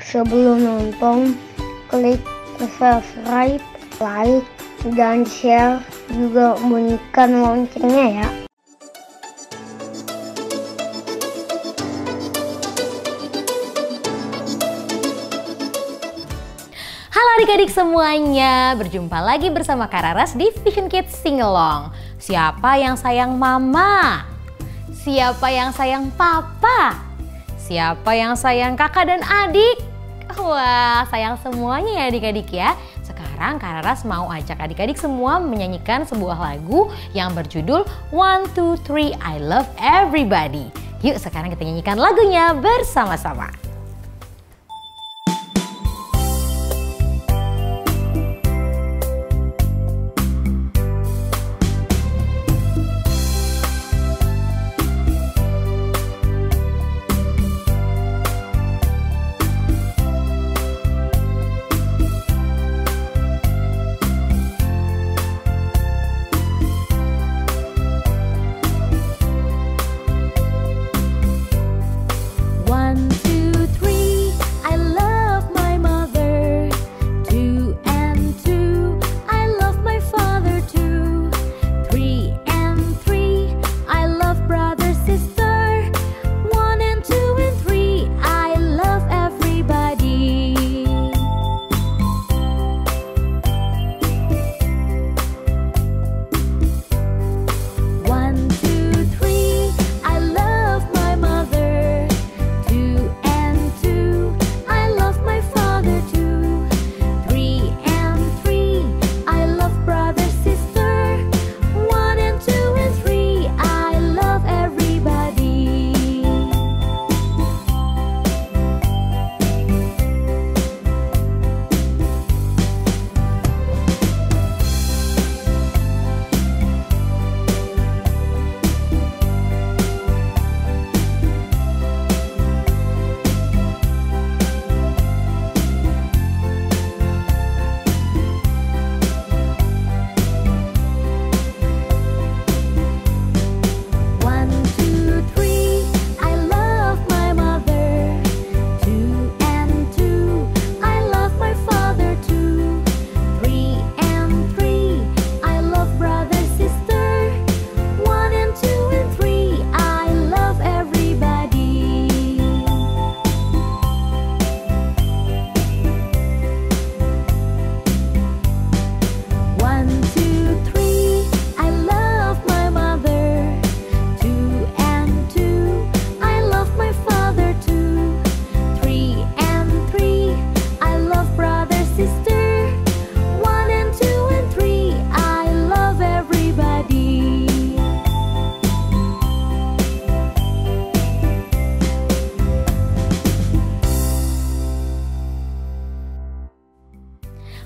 Sebelum nonton, klik subscribe, like, dan share, juga bunyikan loncengnya ya. Halo adik-adik semuanya, berjumpa lagi bersama Kak Raras di Vision Kids Sing Along. Siapa yang sayang mama? Siapa yang sayang papa? Siapa yang sayang kakak dan adik? Wah, sayang semuanya ya adik-adik ya. Sekarang Kak Raras mau ajak adik-adik semua menyanyikan sebuah lagu yang berjudul 1, 2, 3 I Love Everybody. Yuk sekarang kita nyanyikan lagunya bersama-sama.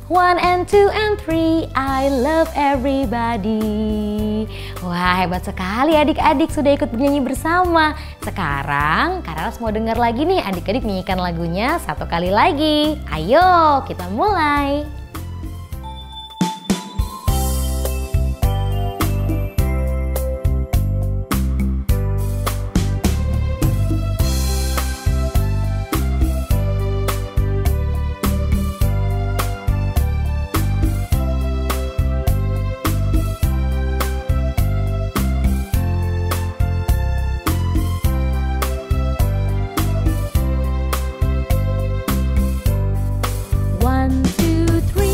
One and two and three, I love everybody. Wah, hebat sekali adik-adik sudah ikut bernyanyi bersama. Sekarang Kak Raras mau dengar lagi nih adik-adik nyanyikan lagunya satu kali lagi. Ayo kita mulai. One, two, three.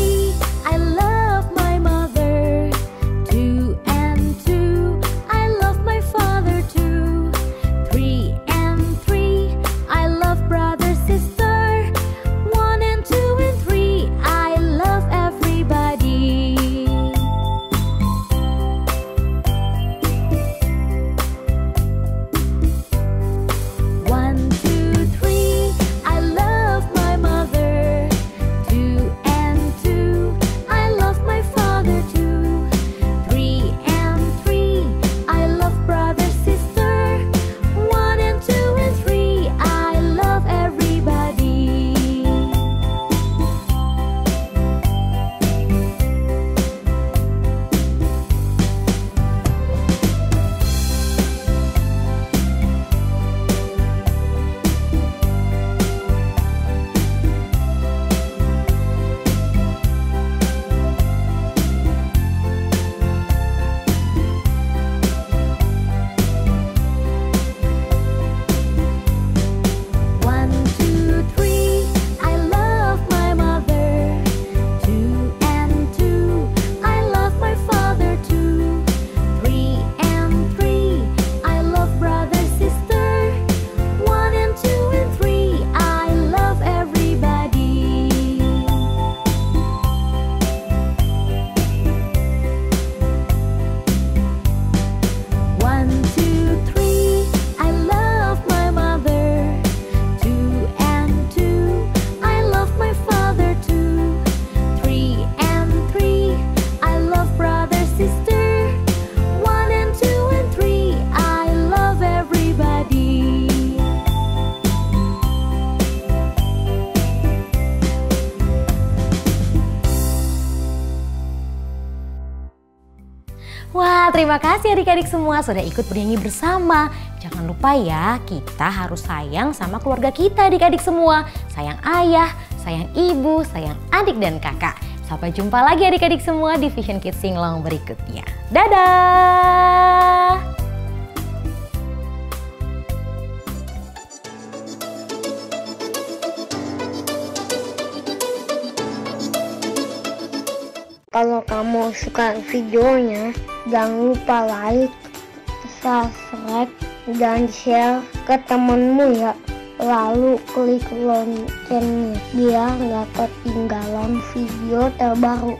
Nah, terima kasih adik-adik semua sudah ikut bernyanyi bersama. Jangan lupa ya, kita harus sayang sama keluarga kita adik-adik semua. Sayang ayah, sayang ibu, sayang adik dan kakak. Sampai jumpa lagi adik-adik semua di Vision Kids Singlong berikutnya. Dadah! Kalau kamu suka videonya, jangan lupa like, subscribe, dan share ke temenmu ya. Lalu klik loncengnya biar nggak ketinggalan video terbaru.